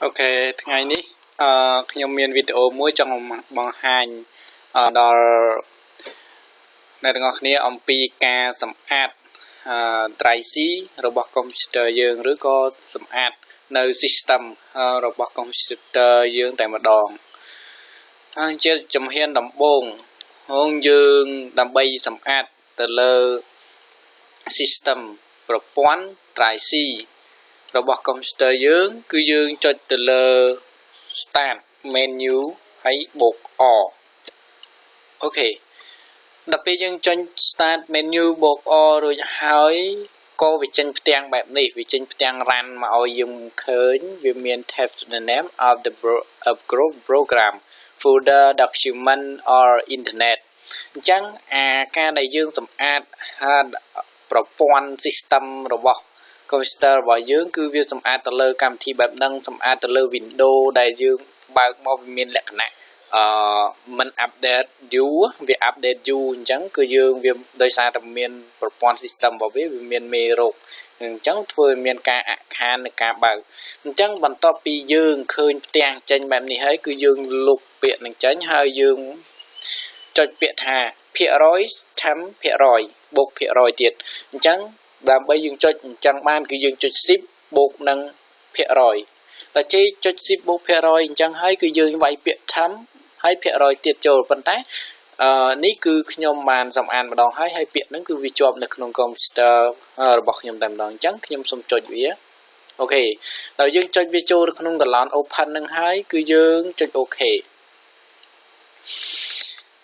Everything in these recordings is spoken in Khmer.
Ok,ថ្ងៃនេះខ្ញុំមានវីដេអូមួយចង់បង្ហាញដល់អ្នកទាំងអស់គ្នាអំពីការសម្អាតdry C របស់ computer យើងឬក៏សម្អាតនៅ system របស់ computer យើងតែម្ដងហើយជាជំហានដំបូងយើងដើម្បីសម្អាតទៅលើ system ប្រព័ន្ធ dry C របស់ computer យើងគឺយើងចុចទៅលើ start menu ហើយបូក O អូខេដល់ពេលយើងចុច start menu បូក O រួចហើយក៏វាចេញផ្ទាំងបែបនេះវាចេញផ្ទាំង run មកឲ្យយើងឃើញវាមាន tab the name of the group program folder document or internet អញ្ចឹងការដែលយើងសម្អាតប្រព័ន្ធ system របស់ computer របស់យើងគឺវាសម្អាតទៅលើកម្មវិធីបែបហ្នឹងសម្អាតទៅលើ Windows ដែលយើងបើកមកវាមានលក្ខណៈមិន update យូរវា update យូរអញ្ចឹងគឺយើងវាដោយសារតែមានប្រព័ន្ធ system របស់វាមានមេរោគអញ្ចឹងធ្វើឲ្យមានការអាក់ខាននៃការបើកអញ្ចឹងបន្ទាប់ពីយើងឃើញផ្ទាំងចេញបែបនេះហើយគឺយើងលុបពាក្យនឹងចេញហើយយើងចុចពាក្យថាភាគរយ temp ភាគរយបូកភាគរយទៀតអញ្ចឹងដើម្បីយើងចុចអញ្ចឹងបានគឺយើងចុច shift បូកនឹងភាគរយតែជិះចុច shift បូកភាគរយអញ្ចឹងហើយគឺយើងវាយពាក្យ temp ហើយភាគរយទៀតចូលប៉ុន្តែនេះគឺខ្ញុំបានសម្អាតម្ដងហើយពាក្យហ្នឹងគឺវាជាប់នៅក្នុង computer របស់ខ្ញុំតែម្ដងអញ្ចឹងខ្ញុំសូមចុចវាអូខេដល់យើងចុចវាចូលក្នុង colon open ហ្នឹងហើយគឺយើងចុច OK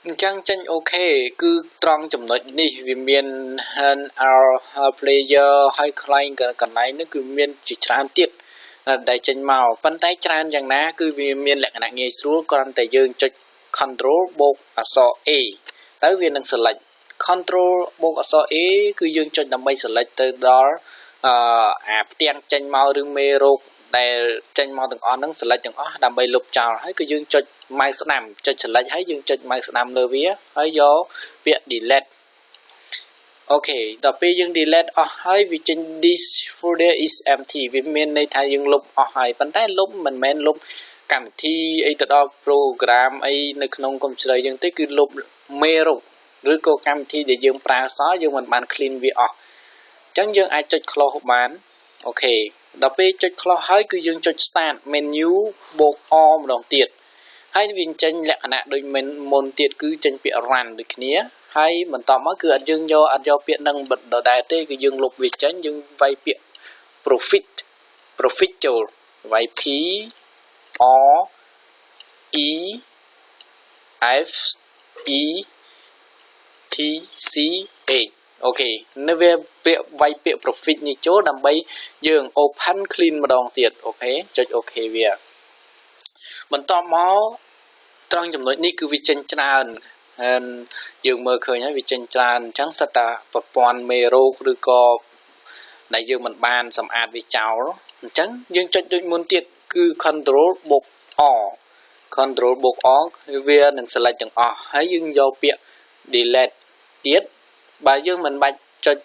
អញ្ចឹងចេញ OK គឺត្រង់ចំណុចនេះវាមាន hand our player ហើយ client កន្លែងនេះគឺមានជាច្រើនទៀតដែលចេញមកប៉ុន្តែច្រើនយ៉ាងណាគឺវាមានលក្ខណៈងាយស្រួលគ្រាន់តែយើងចុច control បូកអក្សរ A ទៅវានឹង select control បូកអក្សរ A គឺយើងចុចដើម្បី select ទៅដល់ផ្ទាំងចេញមកឬមេរោគដែលចេញមកទាំងអស់ហ្នឹង select ទាំងអស់ដើម្បីលុបចោលហើយគឺយើងចុច mouse ស្ដាំចុច select ហើយយើងចុច mouse ស្ដាំលើវាហើយយកពាក្យ delete អូខេដល់ពេលយើង delete អស់ហើយវាចេញ this folder is empty វាមានន័យថាយើងលុបអស់ហើយប៉ុន្តែលុបមិនមែនលុបកម្មវិធីអីទៅដល់ program អីនៅក្នុង computer យើងទេគឺលុបមេរោគឬក៏កម្មវិធីដែលយើងប្រើសោះយើងមិនបាន clean វាអស់អញ្ចឹងយើងអាចចុច close បានអូខេដល់ពេលចុច close ហើយគឺយើងចុច start menu បូក O ម្ដងទៀតហើយវាចេញលក្ខណៈដូចមុនទៀតគឺចេញពាក្យ run ដូចគ្នាហើយបន្តមកគឺអត់យើងយកពាក្យនឹងដដែលទេគឺយើងលុបវាចេញយើងវាយពាក្យ profit ចូលវាយ P R E F E T C H អូខេនៅវាពាក្យវាយពាក្យ profit នេះចូលដើម្បីយើង open clean ម្ដងទៀតអូខេចុច OK វាបន្តមកត្រង់ចំណុចនេះគឺវាចេញច្រើនហើយយើងមើលឃើញហើយវាចេញច្រើនអញ្ចឹងសិតតែប្រព័ន្ធមេរោគឬក៏ដែលយើងមិនបានសម្អាតវាចោលអញ្ចឹងយើងចុចដូចមុនទៀតគឺ control បូក O control បូក O គឺវានឹង select ទាំងអស់ហើយយើងយកពាក្យ delete ទៀតបើយើងមិនបាច់ចុច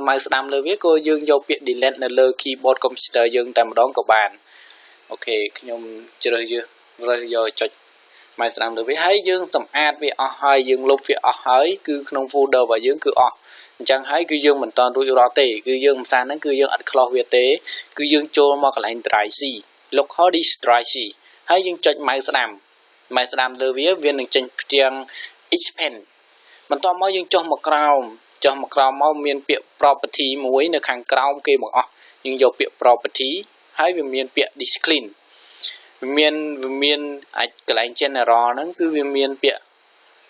mouse ស្ដាំលើវាក៏យើងយកពាក្យ delete នៅលើ keyboard computer យើងតែម្ដងក៏បានអូខេខ្ញុំជ្រើសយកចុច mouse ស្ដាំលើវាហើយយើងសម្អាតវាអស់ហើយយើងលុបវាអស់ហើយគឺក្នុង folder របស់យើងគឺអស់អញ្ចឹងហើយគឺយើងមិនតន់រួចរាល់ទេគឺយើងមិនថាហ្នឹងគឺយើងអត់ close វាទេគឺយើងចូលមកកន្លែង dry C local disk dry C ហើយយើងចុច mouse ស្ដាំលើវានឹងចេញផ្ទាំង expand បន្ទាប់មកយើងចុះមកក្រោមមកមានពាក្យ property មួយនៅខាងក្រោមគេបង្អស់យើងយកពាក្យ property ហើយវាមានពាក្យ disk clean វាមានអាចកន្លែង general ហ្នឹងគឺវាមានពាក្យ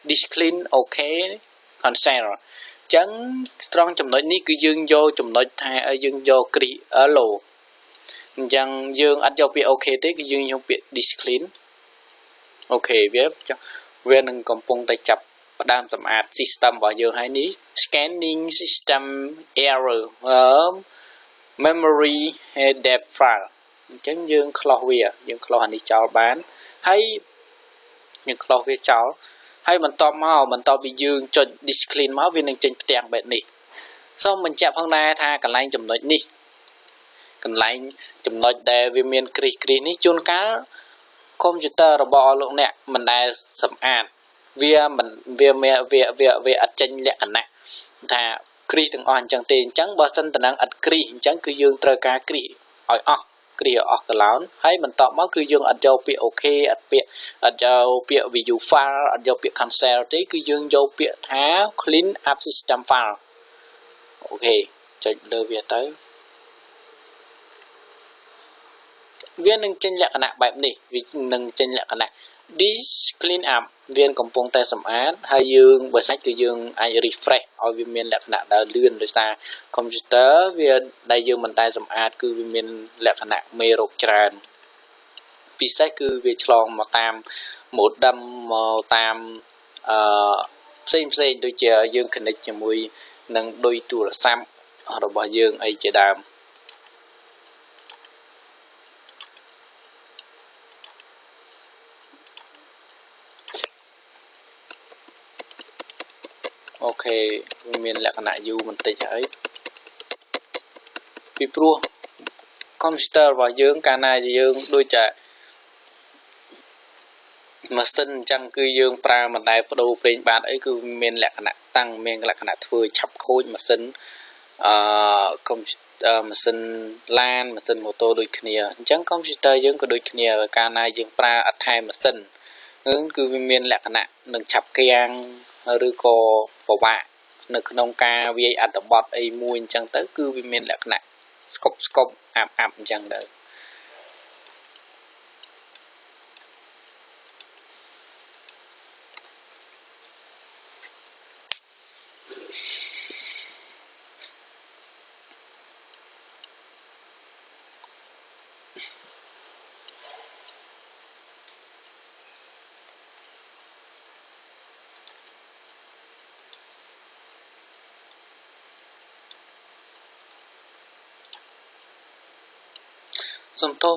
disk clean okay cancel អញ្ចឹងត្រង់ចំណុចនេះគឺយើងយកចំណុចថាយើងយកគ្រី hello អញ្ចឹងយើងអត់យកពាក្យ okay ទេគឺយើងយកពាក្យ disk clean អូខេវានឹងកំពុងតែចាប់ផ្ដើមសម្អាត system របស់យើងហើយនេះ scanning system error memory depth file អញ្ចឹងយើង close វាយើង close អានេះចោលបានហើយយើង close វាចោលហើយបន្ទាប់ពីយើងចុច disk clean មកវានឹងចេញផ្ទាំងបែបនេះសូមបញ្ជាក់ផងដែរថាកន្លែងចំណុចនេះ កន្លែងចំណុចដែលវាមានគ្រីសនេះជួនកាលកុំព្យូទ័ររបស់លោកអ្នកមិនដែលសម្អាតវាមិនវាអត់ចេញលក្ខណៈថាគ្រីសទាំងអស់អញ្ចឹងទេអញ្ចឹងបើសិនតំណឹងអត់គ្រីសអញ្ចឹងគឺយើងត្រូវការគ្រីសឲ្យអស់គ្រីសឲ្យអស់កន្លងហើយបន្ទាប់មកគឺយើងអត់យកពាក្យ OK អត់យកពាក្យ view file អត់យកពាក្យ cancel ទេគឺយើងយកពាក្យថា clean up system file អូខេចុចលើវាទៅវានឹងចេញលក្ខណៈបែបនេះវានឹងចេញលក្ខណៈ this clean up វាកំពុងតែសម្អាតហើយយើងបើសាច់គឺយើងអាច refresh ឲ្យវាមានលក្ខណៈដើរលឿនដោយសារ computer វាដែលយើងមិនដែលសម្អាតគឺវាមានលក្ខណៈមេរោគច្រើនពិសេសគឺវាឆ្លងមកតាម modem មកតាមផ្សេងដូចជាយើង connect ជាមួយនឹងដោយទូរស័ព្ទរបស់យើងអីជាដើមអូខេវាមានលក្ខណៈយូរបន្តិចហើយពីព្រោះ computer របស់យើងកាលណាយើងដូចតែម៉ាស៊ីនអញ្ចឹងគឺយើងប្រើមិនដែលបដូរប្រេងបាតអីគឺមានលក្ខណៈតាំងមានលក្ខណៈធ្វើឆាប់ខូចម៉ាស៊ីនម៉ាស៊ីនឡានម៉ាស៊ីនម៉ូតូដូចគ្នាអញ្ចឹង computer យើងក៏ដូចគ្នាកាលណាយើងប្រើអត់ថែម៉ាស៊ីនគឺវាមានលក្ខណៈនឹងឆាប់គាំងឬក៏ពិបាកនៅក្នុងការវាយអត្ថបទអីមួយអញ្ចឹងទៅគឺវាមានលក្ខណៈស្កប់អាប់អញ្ចឹងទៅសំទោស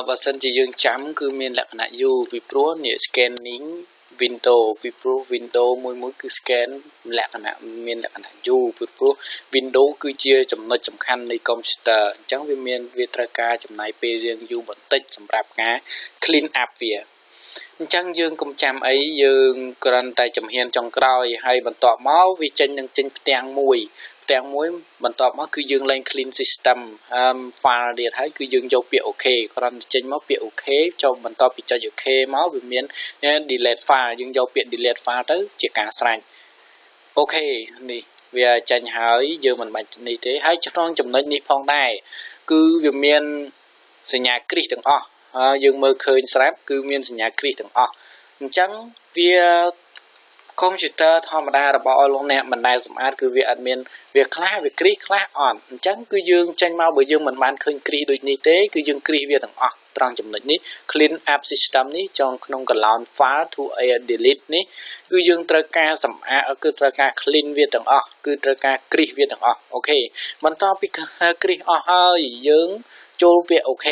បើសិនជាយើងចាំគឺមានលក្ខណៈយូរពីព្រោះនេះ scanning window ពីព្រោះ window មួយគឺ scan លក្ខណៈមានលក្ខណៈយូរពីព្រោះ window គឺជាចំណុចសំខាន់នៃ computer អញ្ចឹងវាត្រូវការចំណាយពេលរៀងយូរបន្តិចសម្រាប់ការ clean up វាអញ្ចឹងយើងកុំចាំអីយើងគ្រាន់តែចំហ៊ានចុងក្រោយហើយបន្ទាប់មកវាចេញផ្ទាំងមួយបន្ទាប់មកគឺយើងឡើង clean system file ទៀតហើយគឺយើងយកពាក្យ OK គ្រាន់តែចេញមកពាក្យ OK ចូលបន្ទាប់ពីចុច OK មកវាមាន delete file យើងយកពាក្យ delete file ទៅជាការស្រេចអូខេនេះវាចេញហើយយើងមិនបាច់នេះទេហើយក្នុងចំណុចនេះផងដែរគឺវាមានសញ្ញាគ្រីសទាំងអស់យើងមើលឃើញស្រាប់គឺមានសញ្ញាគ្រីសទាំងអស់អញ្ចឹងវា computer ធម្មតារបស់លោកអ្នកមិនដែលសម្អាតគឺវាអត់មានវាខ្លះវាគ្រីសខ្លះអត់អញ្ចឹងគឺយើងចេញមកបើយើងមិនបានឃើញគ្រីសដូចនេះទេគឺយើងគ្រីសវាទាំងអស់ត្រង់ចំណុចនេះ clean up system នេះចងក្នុង column file to delete នេះគឺយើងត្រូវការសម្អាតគឺត្រូវការ clean វាទាំងអស់គឺត្រូវការគ្រីសវាទាំងអស់អូខេបន្ទាប់ពីគ្រីសអស់ហើយយើងចូលពាក្យ OK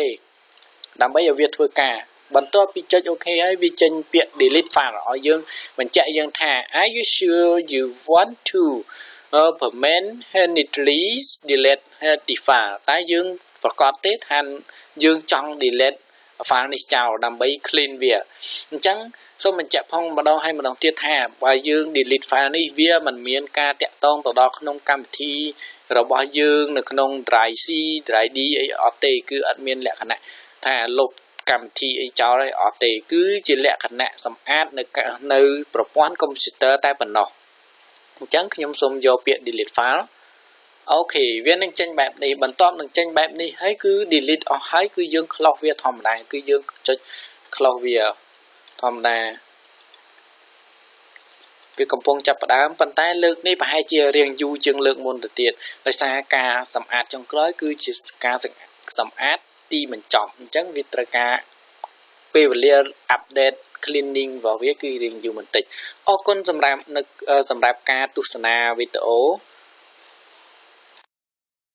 ដើម្បីឲ្យវាធ្វើការបន្ទាប់ពីចុច OK ហើយវាចេញពាក្យ delete file ឲ្យយើងបញ្ជាក់យើងថា Are you sure you want to permanently delete the file តែយើងប្រកាសទេថាយើងចង់ delete file នេះចោលដើម្បី clean វាអញ្ចឹងសូមបញ្ជាក់ផងម្ដងហើយម្ដងទៀតថាបើយើង delete file នេះវាមិនមានការតាក់ទងទៅដល់ក្នុងកម្មវិធីរបស់យើងនៅក្នុង drive C drive D អីអត់ទេគឺអត់មានលក្ខណៈថាលុបកម្មវិធីអីចោលហើយអត់ទេគឺជាលក្ខណៈសម្អាតនៅប្រព័ន្ធ computer តែប៉ុណ្ណោះអញ្ចឹងខ្ញុំសូមយកពាក្យ delete file អូខេវានឹងចេញបែបនេះបន្ទាប់នឹងចេញបែបនេះហើយគឺ delete អស់ហើយគឺយើង close វាធម្មតាគឺយើងចុច close វាធម្មតាវាកំពុងចាប់ផ្ដើមប៉ុន្តែលើកនេះប្រហែលជារៀងយូរជាងលើកមុនទៅទៀតដោយសារការសម្អាតចុងក្រោយគឺជាការសម្អាតទីបញ្ចប់អញ្ចឹងវាត្រូវការពេលវេលា update cleaning របស់វាគឺរៀងយូរបន្តិចអរគុណសម្រាប់ការទស្សនាវីដេអូ